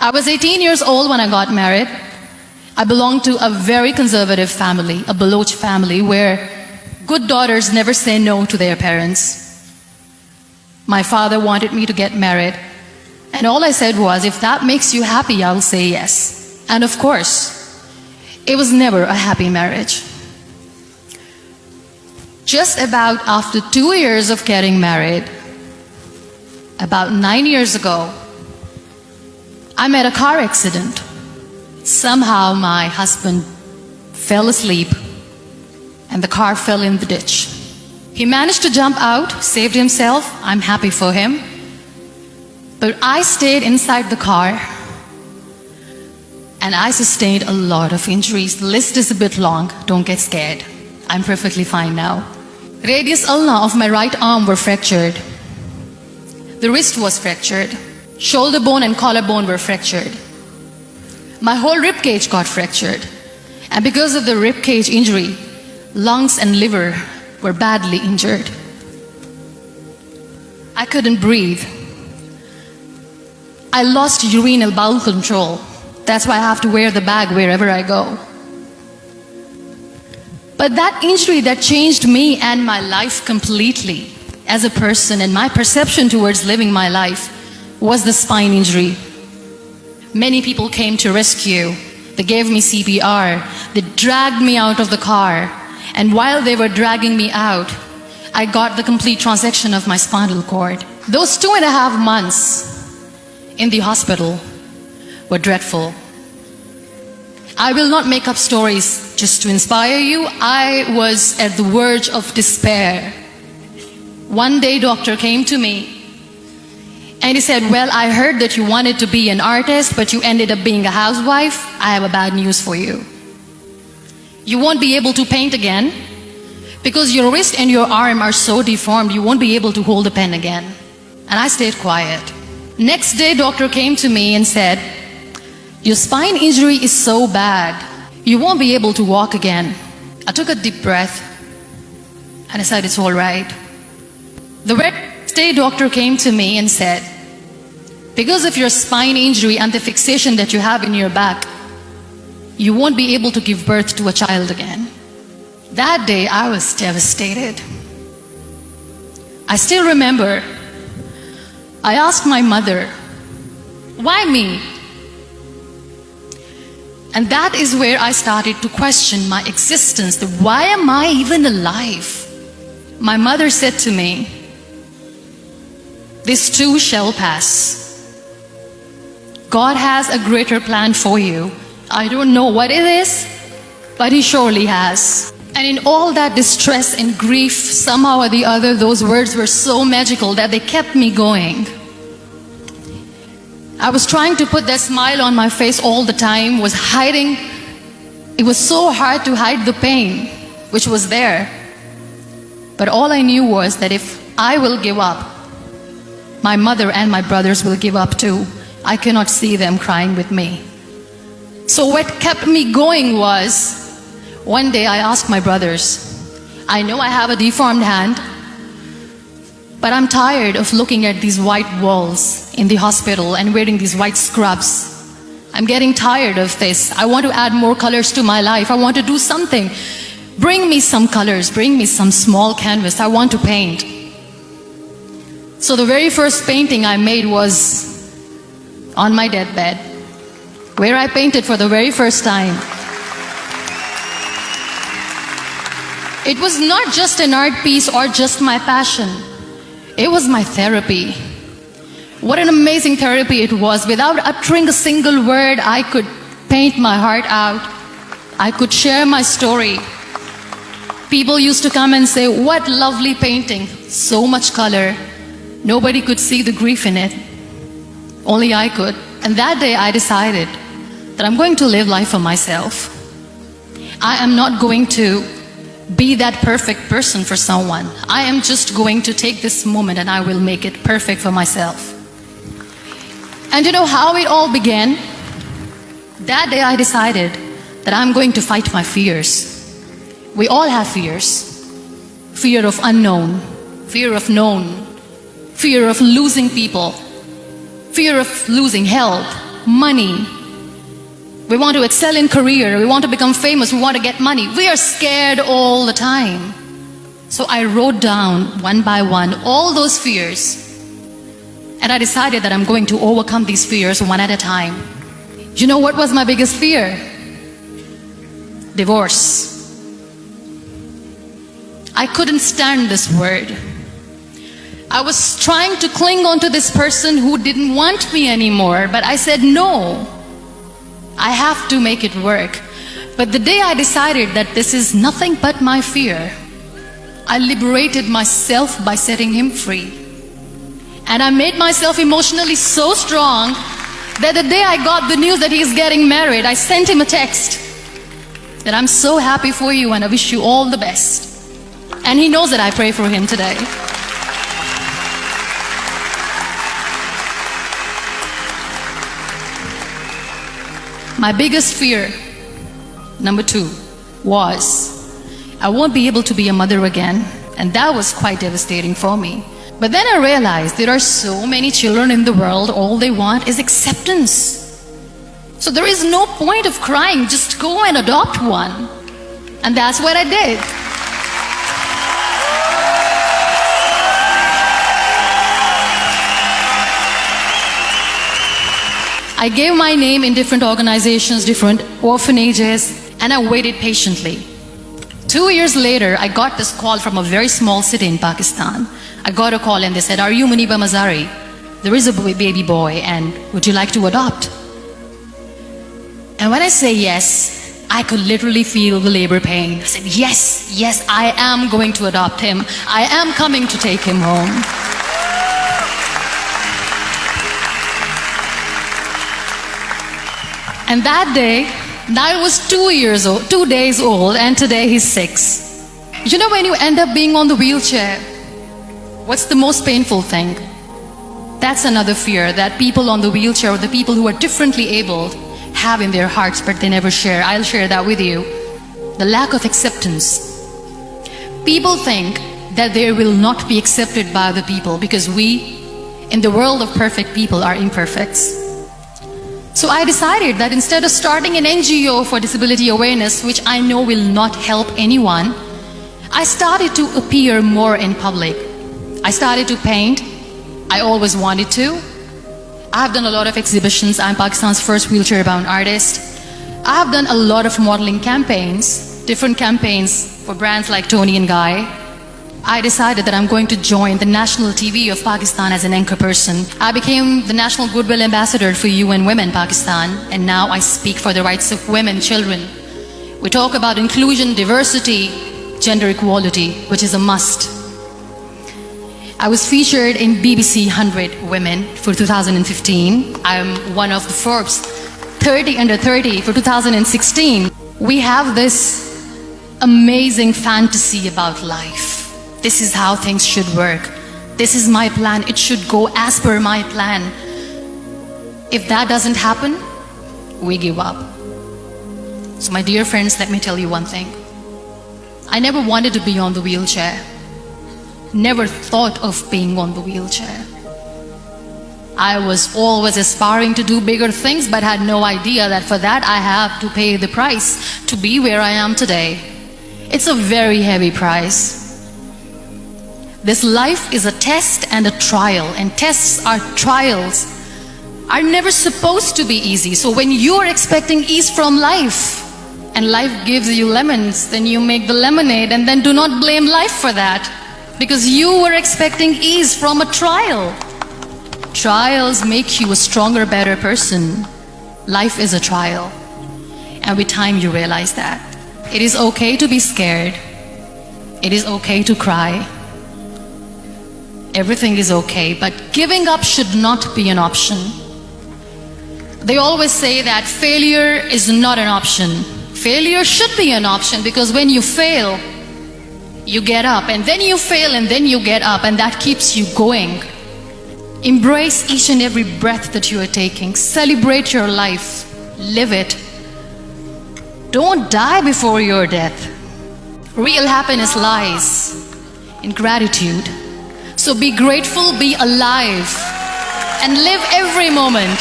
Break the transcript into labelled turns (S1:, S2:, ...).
S1: I was 18 years old when I got married. I belonged to a very conservative family, a Baloch family, where good daughters never say no to their parents. My father wanted me to get married, and all I said was, if that makes you happy, I'll say yes. And of course, it was never a happy marriage. Just about after 2 years of getting married, about 9 years ago, I met a car accident. Somehow my husband fell asleep and the car fell in the ditch. He managed to jump out, saved himself. I'm happy for him. But I stayed inside the car and I sustained a lot of injuries. The list is a bit long. Don't get scared. I'm perfectly fine now. Radius ulna of my right arm were fractured. The wrist was fractured. Shoulder bone and collarbone were fractured. My whole rib cage got fractured. And because of the rib cage injury, lungs and liver were badly injured. I couldn't breathe. I lost urinary bowel control. That's why I have to wear the bag wherever I go. But that injury that changed me and my life completely as a person, and my perception towards living my life, was the spine injury. Many people came to rescue. They gave me CPR. They dragged me out of the car. And while they were dragging me out, I got the complete transection of my spinal cord. Those 2.5 months in the hospital were dreadful. I will not make up stories just to inspire you. I was at the verge of despair. One day, doctor came to me and he said, well, I heard that you wanted to be an artist, but you ended up being a housewife. I have a bad news for you. You won't be able to paint again because your wrist and your arm are so deformed, you won't be able to hold a pen again. And I stayed quiet. Next day, doctor came to me and said, your spine injury is so bad, you won't be able to walk again. I took a deep breath and I said, it's all right. The next day, doctor came to me and said, because of your spine injury and the fixation that you have in your back, you won't be able to give birth to a child again. That day, I was devastated. I still remember, I asked my mother, why me? And that is where I started to question my existence. That why am I even alive? My mother said to me, this too shall pass. God has a greater plan for you. I don't know what it is, but He surely has. And in all that distress and grief, somehow or the other, those words were so magical that they kept me going. I was trying to put that smile on my face all the time, was hiding. It was so hard to hide the pain, which was there. But all I knew was that if I will give up, my mother and my brothers will give up too. I cannot see them crying with me. So what kept me going was, one day I asked my brothers, I know I have a deformed hand, but I'm tired of looking at these white walls in the hospital and wearing these white scrubs. I'm getting tired of this. I want to add more colors to my life. I want to do something. Bring me some colors, bring me some small canvas. I want to paint. So the very first painting I made was on my deathbed, where I painted for the very first time. It was not just an art piece or just my passion. It was my therapy. What an amazing therapy it was. Without uttering a single word, I could paint my heart out. I could share my story. People used to come and say, what lovely painting. So much color. Nobody could see the grief in it. Only I could. And that day I decided that I'm going to live life for myself. I am not going to be that perfect person for someone. I am just going to take this moment and I will make it perfect for myself. And you know how it all began? That day I decided that I'm going to fight my fears. We all have fears. Fear of unknown, fear of known, fear of losing people, fear of losing health, money. We want to excel in career. We want to become famous. We want to get money. We are scared all the time. So I wrote down one by one all those fears. And I decided that I'm going to overcome these fears one at a time. You know what was my biggest fear? Divorce. I couldn't stand this word. I was trying to cling on to this person who didn't want me anymore, but I said no. I have to make it work. But the day I decided that this is nothing but my fear, I liberated myself by setting him free. And I made myself emotionally so strong that the day I got the news that he's getting married, I sent him a text that I'm so happy for you and I wish you all the best. And he knows that I pray for him today. My biggest fear, number 2, was I won't be able to be a mother again. And that was quite devastating for me. But then I realized there are so many children in the world, all they want is acceptance. So there is no point of crying, just go and adopt one. And that's what I did. I gave my name in different organizations, different orphanages, and I waited patiently. 2 years later, I got this call from a very small city in Pakistan. I got a call and they said, "Are you Muniba Mazari? There is a baby boy and would you like to adopt?" And when I say yes, I could literally feel the labor pain. I said, yes, I am going to adopt him. I am coming to take him home. And that day, I was 2 days old, and today he's 6. You know, when you end up being on the wheelchair, what's the most painful thing? That's another fear that people on the wheelchair or the people who are differently abled have in their hearts, but they never share. I'll share that with you. The lack of acceptance. People think that they will not be accepted by the people because we, in the world of perfect people, are imperfects. So I decided that instead of starting an NGO for disability awareness, which I know will not help anyone, I started to appear more in public. I started to paint. I always wanted to. I've done a lot of exhibitions. I'm Pakistan's first wheelchair-bound artist. I have done a lot of modeling campaigns, different campaigns for brands like Tony and Guy. I decided that I'm going to join the national TV of Pakistan as an anchor person. I became the National Goodwill Ambassador for UN Women Pakistan, and now I speak for the rights of women, children. We talk about inclusion, diversity, gender equality, which is a must. I was featured in BBC 100 Women for 2015. I'm one of the Forbes 30 under 30 for 2016. We have this amazing fantasy about life. This is how things should work. This is my plan. It should go as per my plan. If that doesn't happen, we give up. So my dear friends, let me tell you one thing. I never wanted to be on the wheelchair. Never thought of being on the wheelchair. I was always aspiring to do bigger things, but had no idea that for that I have to pay the price to be where I am today. It's a very heavy price. This life is a test and a trial, and tests or trials are never supposed to be easy. So when you're expecting ease from life, and life gives you lemons, then you make the lemonade, and then do not blame life for that, because you were expecting ease from a trial. Trials make you a stronger, better person. Life is a trial, and with time you realize that. It is okay to be scared. It is okay to cry. Everything is okay, but giving up should not be an option. They always say that failure is not an option. Failure should be an option, because when you fail, you get up, and then you fail, and then you get up, and that keeps you going. Embrace each and every breath that you are taking. Celebrate your life. Live it. Don't die before your death. Real happiness lies in gratitude. So be grateful, be alive, and live every moment.